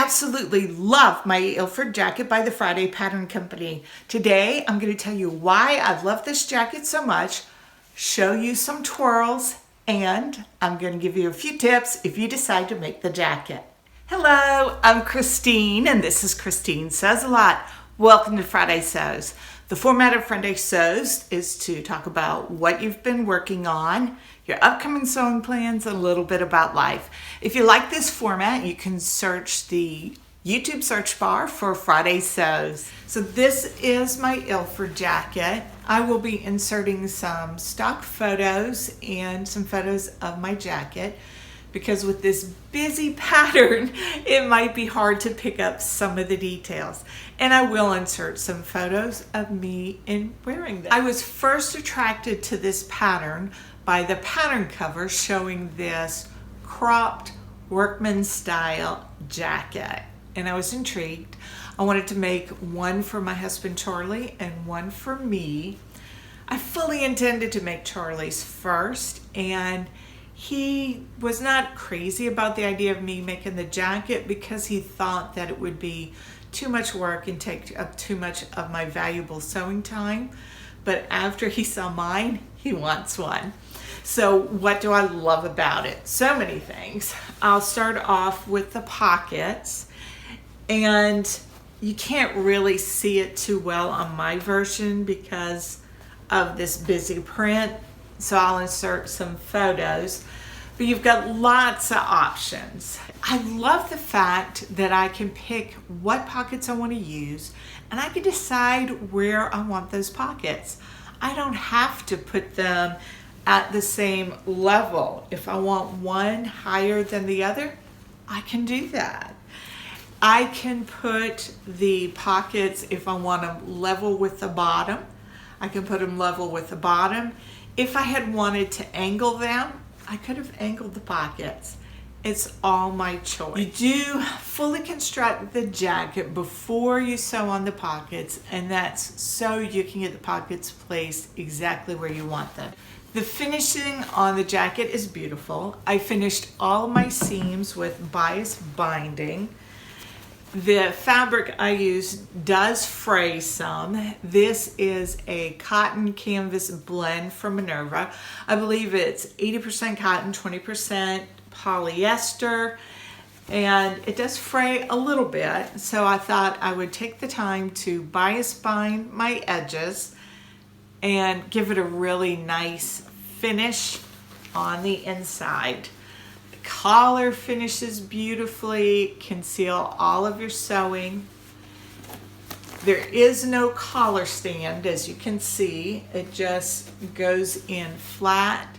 absolutely love my Ilford Jacket by the Friday Pattern Company. Today, I'm going to tell you why I love this jacket so much, show you some twirls, and I'm going to give you a few tips if you decide to make the jacket. Hello, I'm Christine, and this is Christine Sews a Lot. Welcome to Friday Sews. The format of Friday Sews is to talk about what you've been working on, your upcoming sewing plans, and a little bit about life. If you like this format, you can search the YouTube search bar for Friday Sews. So this is my Ilford jacket. I will be inserting some stock photos and some photos of my jacket, because with this busy pattern, it might be hard to pick up some of the details. And I will insert some photos of me in wearing them. I was first attracted to this pattern by the pattern cover showing this cropped workman style jacket. And I was intrigued. I wanted to make one for my husband Charlie and one for me. I fully intended to make Charlie's first, and he was not crazy about the idea of me making the jacket because he thought that it would be too much work and take up too much of my valuable sewing time. But after he saw mine, he wants one. So what do I love about it? So many things. I'll start off with the pockets, and you can't really see it too well on my version because of this busy print. So I'll insert some photos, but you've got lots of options. I love the fact that I can pick what pockets I want to use, and I can decide where I want those pockets. I don't have to put them at the same level. If I want one higher than the other, I can do that. I can put the pockets, if I want them level with the bottom, I can put them level with the bottom. If I had wanted to angle them, I could have angled the pockets. It's all my choice. You do fully construct the jacket before you sew on the pockets, and that's so you can get the pockets placed exactly where you want them. The finishing on the jacket is beautiful. I finished all my seams with bias binding. The fabric I use does fray some. This is a cotton canvas blend from Minerva. I believe it's 80% cotton, 20% polyester, and it does fray a little bit. So I thought I would take the time to bias bind my edges and give it a really nice finish on the inside. Collar finishes beautifully, conceal all of your sewing. There is no collar stand, as you can see. It just goes in flat,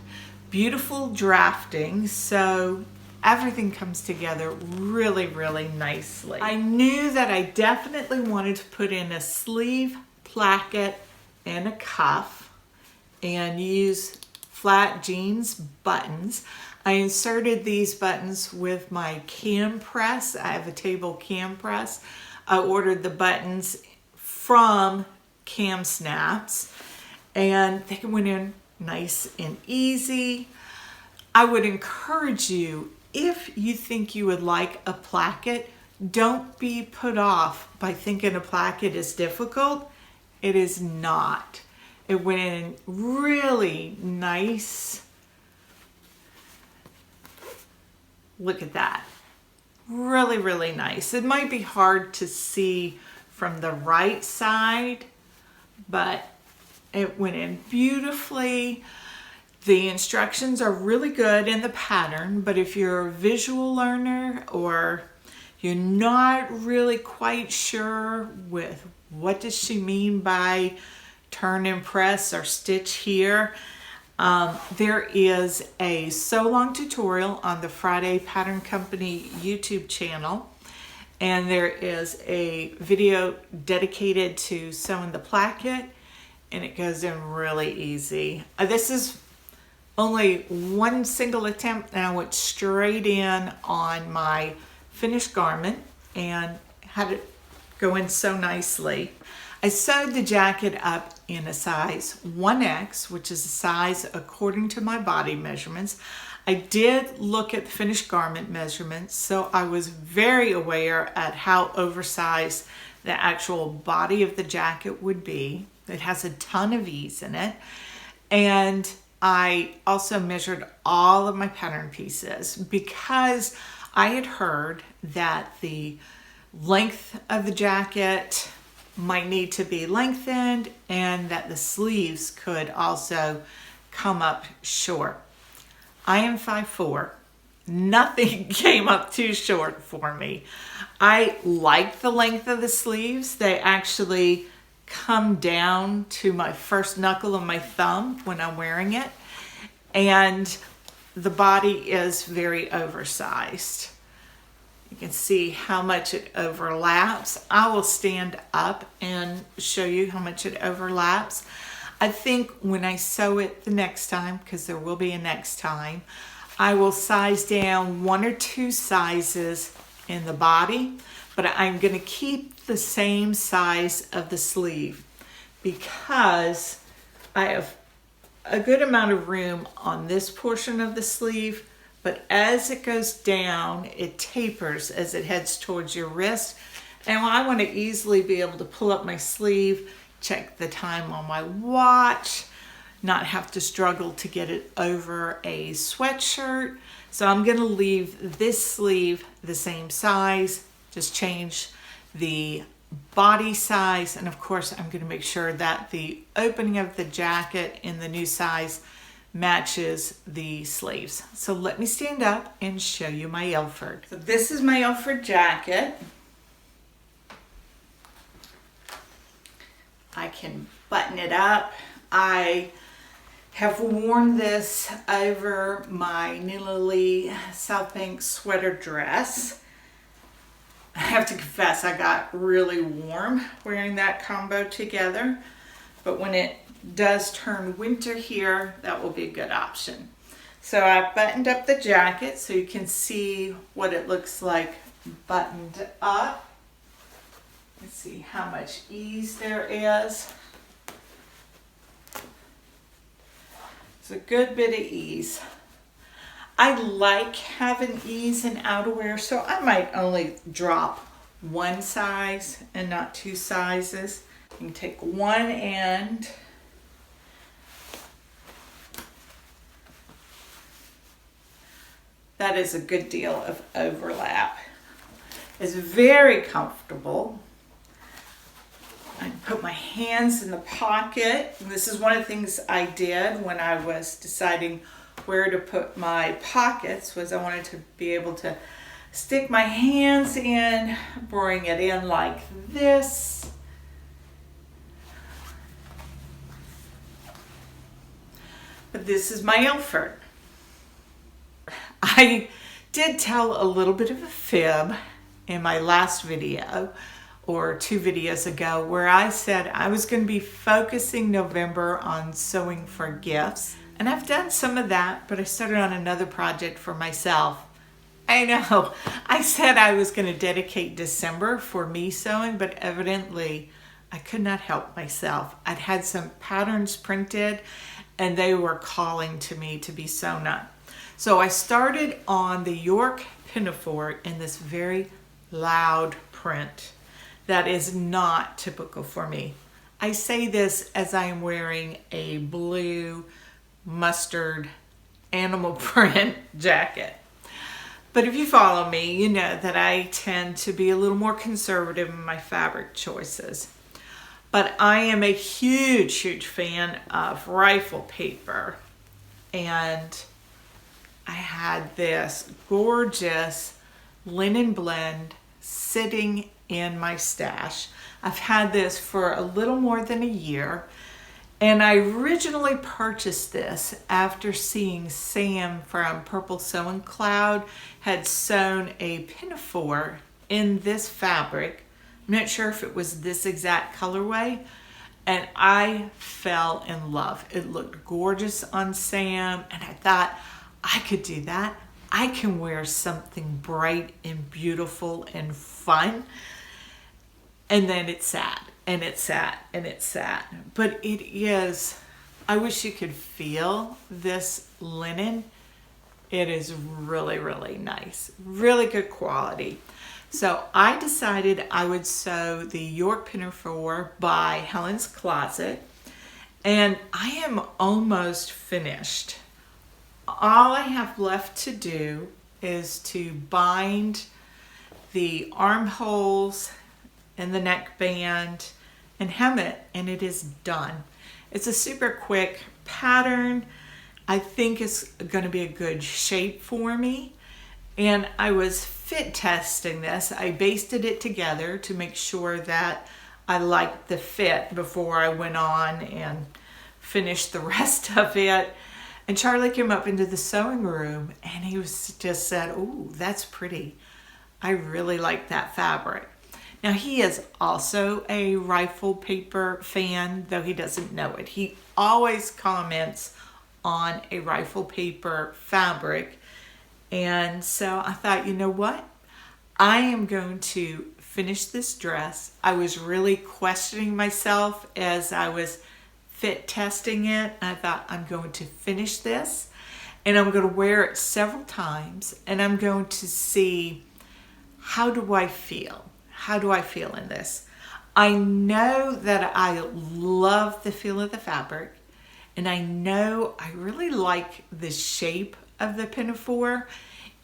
beautiful drafting, so everything comes together really, really nicely. I knew that I definitely wanted to put in a sleeve, placket, and a cuff, and use flat jeans buttons. I inserted these buttons with my cam press. I have a table cam press. I ordered the buttons from Cam Snaps, and they went in nice and easy. I would encourage you, if you think you would like a placket, don't be put off by thinking a placket is difficult. It is not. It went in really nice. Look at that. Really, really nice. It might be hard to see from the right side, but it went in beautifully. The instructions are really good in the pattern, but if you're a visual learner or you're not really quite sure with what does she mean by turn and press or stitch here, there is a sew long tutorial on the Friday Pattern Company YouTube channel, and there is a video dedicated to sewing the placket, and it goes in really easy. This is only one single attempt, and I went straight in on my finished garment and had it go in so nicely. I sewed the jacket up in a size 1X, which is a size according to my body measurements. I did look at the finished garment measurements, so I was very aware at how oversized the actual body of the jacket would be. It has a ton of ease in it. And I also measured all of my pattern pieces because I had heard that the length of the jacket might need to be lengthened and that the sleeves could also come up short. I am 5'4". Nothing came up too short for me. I like the length of the sleeves. They actually come down to my first knuckle of my thumb when I'm wearing it. And the body is very oversized. You can see how much it overlaps. I will stand up and show you how much it overlaps. I think when I sew it the next time, because there will be a next time, I will size down 1 or 2 sizes in the body, but I'm going to keep the same size of the sleeve because I have a good amount of room on this portion of the sleeve, but as it goes down, it tapers as it heads towards your wrist. And I want to easily be able to pull up my sleeve, check the time on my watch, not have to struggle to get it over a sweatshirt. So I'm going to leave this sleeve the same size, just change the body size, and of course I'm going to make sure that the opening of the jacket in the new size matches the sleeves. So let me stand up and show you my Ilford. So this is my Ilford jacket. I can button it up. I have worn this over my Nilali South Bank sweater dress. I have to confess, I got really warm wearing that combo together, but when it does turn winter here, that will be a good option. So I buttoned up the jacket so you can see what it looks like buttoned up. Let's see how much ease there is. It's a good bit of ease. I like having ease in outerwear, so I might only drop 1 size and not 2 sizes. You can take one end, that is a good deal of overlap. It's very comfortable. I can put my hands in the pocket. And this is one of the things I did when I was deciding where to put my pockets, was I wanted to be able to stick my hands in, bring it in like this. But this is my Ilford. I did tell a little bit of a fib in my last video, or 2 videos ago, where I said I was going to be focusing November on sewing for gifts. And I've done some of that, but I started on another project for myself. I know, I said I was going to dedicate December for me sewing, but evidently I could not help myself. I'd had some patterns printed and they were calling to me to be sewn up. So I started on the York pinafore in this very loud print that is not typical for me. I say this as I am wearing a blue mustard animal print jacket. But if you follow me, you know that I tend to be a little more conservative in my fabric choices. But I am a huge, huge fan of rifle paper. And I had this gorgeous linen blend sitting in my stash. I've had this for a little more than a year. And I originally purchased this after seeing Sam from Purple Sewing Cloud had sewn a pinafore in this fabric. I'm not sure if it was this exact colorway, and I fell in love. It looked gorgeous on Sam, and I thought, I could do that. I can wear something bright and beautiful and fun. And then it sat. And it sat and it sat. But it is, I wish you could feel this linen. It is really, really nice. Really good quality. So I decided I would sew the York Pinafore by Helen's Closet, and I am almost finished. All I have left to do is to bind the armholes and the neckband and hem it, and it is done. It's a super quick pattern. I think it's going to be a good shape for me. And I was fit testing this. I basted it together to make sure that I liked the fit before I went on and finished the rest of it. And Charlie came up into the sewing room and he was just said, "Ooh, that's pretty. I really like that fabric." Now he is also a rifle paper fan, though he doesn't know it. He always comments on a rifle paper fabric. And so I thought, you know what? I am going to finish this dress. I was really questioning myself as I was fit testing it. I thought, I'm going to finish this and I'm going to wear it several times and I'm going to see, how do I feel? How do I feel in this? I know that I love the feel of the fabric, and I know I really like the shape of the pinafore,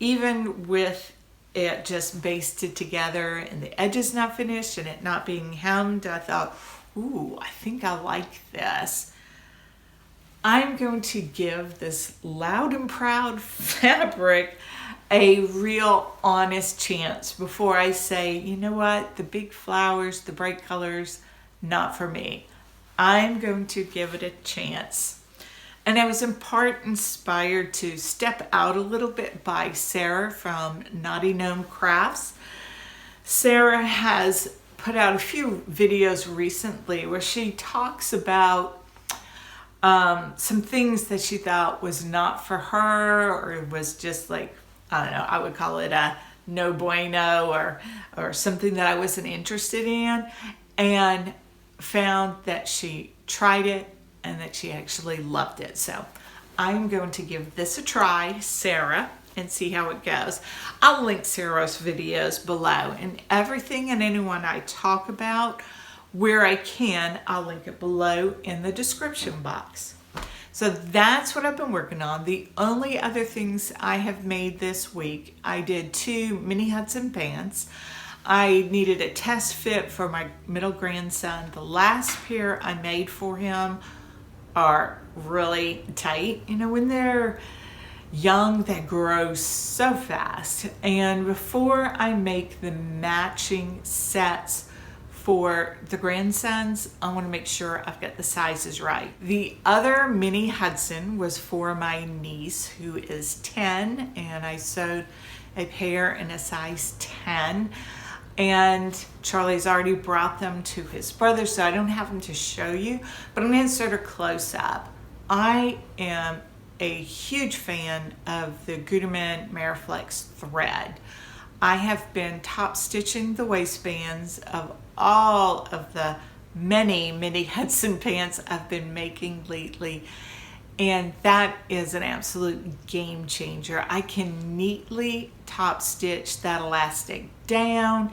even with it just basted together and the edges not finished and it not being hemmed. I thought, ooh, I think I like this. I'm going to give this Loud and Proud fabric a real honest chance before I say, you know what, the big flowers, the bright colors, not for me. I'm going to give it a chance. And I was in part inspired to step out a little bit by Sarah from Naughty Gnome Crafts. Sarah has put out a few videos recently where she talks about some things that she thought was not for her, or it was just like, I don't know, I would call it a no bueno, or something that I wasn't interested in, and found that she tried it and that she actually loved it. So I'm going to give this a try, Sarah, and see how it goes. I'll link Sarah's videos below, and everything and anyone I talk about where I can, I'll link it below in the description box. So that's what I've been working on. The only other things I have made this week, I did 2 mini Hudson pants. I needed a test fit for my middle grandson. The last pair I made for him are really tight. You know, when they're young, they grow so fast. And before I make the matching sets for the grandsons, I want to make sure I've got the sizes right. The other mini Hudson was for my niece, who is 10, and I sewed a pair in a size 10. And Charlie's already brought them to his brother, so I don't have them to show you, but I'm going to sort of close up. I am a huge fan of the Gutermann Mariflex thread. I have been top stitching the waistbands of all of the many mini Hudson pants I've been making lately, and that is an absolute game changer. I can neatly top stitch that elastic down,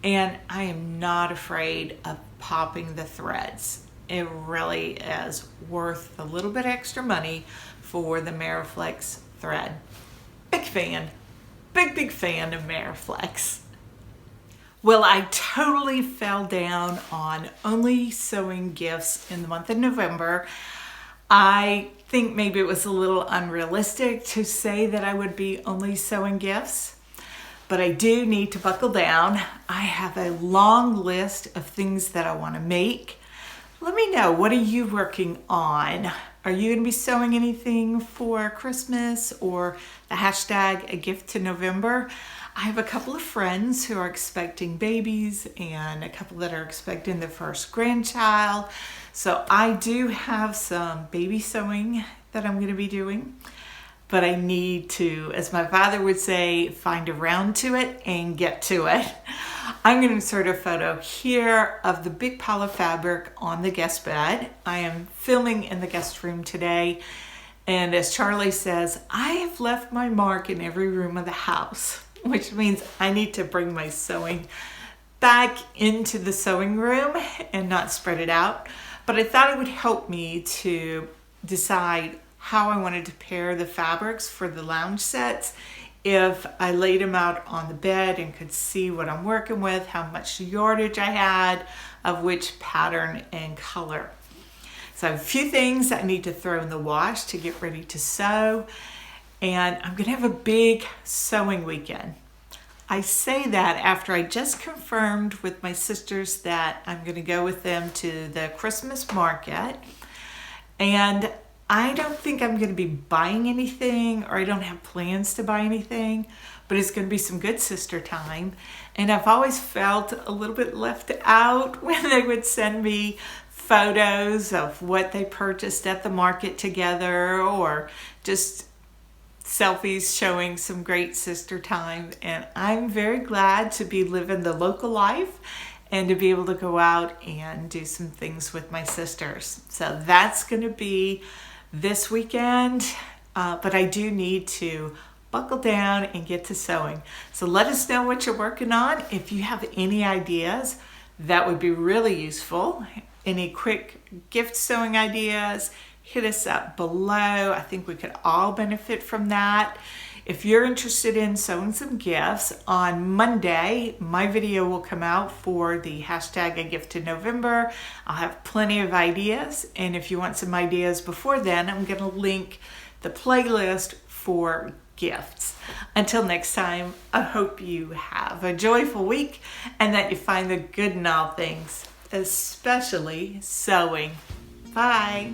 and I am not afraid of popping the threads. It really is worth a little bit extra money for the Mariflex thread. Big fan. Big fan of Mariflex. Well, I totally fell down on only sewing gifts in the month of November. I think maybe it was a little unrealistic to say that I would be only sewing gifts, but I do need to buckle down. I have a long list of things that I want to make. Let me know, what are you working on? Are you going to be sewing anything for Christmas or the hashtag a gift to November? I have a couple of friends who are expecting babies and a couple that are expecting their first grandchild. So I do have some baby sewing that I'm going to be doing, but I need to, as my father would say, find around to it and get to it. I'm going to insert a photo here of the big pile of fabric on the guest bed. I am filming in the guest room today, And as Charlie says, I have left my mark in every room of the house, which means I need to bring my sewing back into the sewing room and not spread it out. But I thought it would help me to decide how I wanted to pair the fabrics for the lounge sets if I laid them out on the bed and could see what I'm working with, how much yardage I had, of which pattern and color. So I have a few things I need to throw in the wash to get ready to sew, and I'm gonna have a big sewing weekend. I say that after I just confirmed with my sisters that I'm gonna go with them to the Christmas market, and I don't think I'm gonna be buying anything, or I don't have plans to buy anything, but it's gonna be some good sister time. And I've always felt a little bit left out when they would send me photos of what they purchased at the market together, or just selfies showing some great sister time. And I'm very glad to be living the local life and to be able to go out and do some things with my sisters. So that's going to be this weekend, but I do need to buckle down and get to sewing. So let us know what you're working on. If you have any ideas, that would be really useful. Any quick gift sewing ideas, hit us up below. I think we could all benefit from that. If you're interested in sewing some gifts, on Monday, my video will come out for the hashtag A Gift in November. I'll have plenty of ideas, and if you want some ideas before then, I'm gonna link the playlist for gifts. Until next time, I hope you have a joyful week and that you find the good in all things, especially sewing. Bye.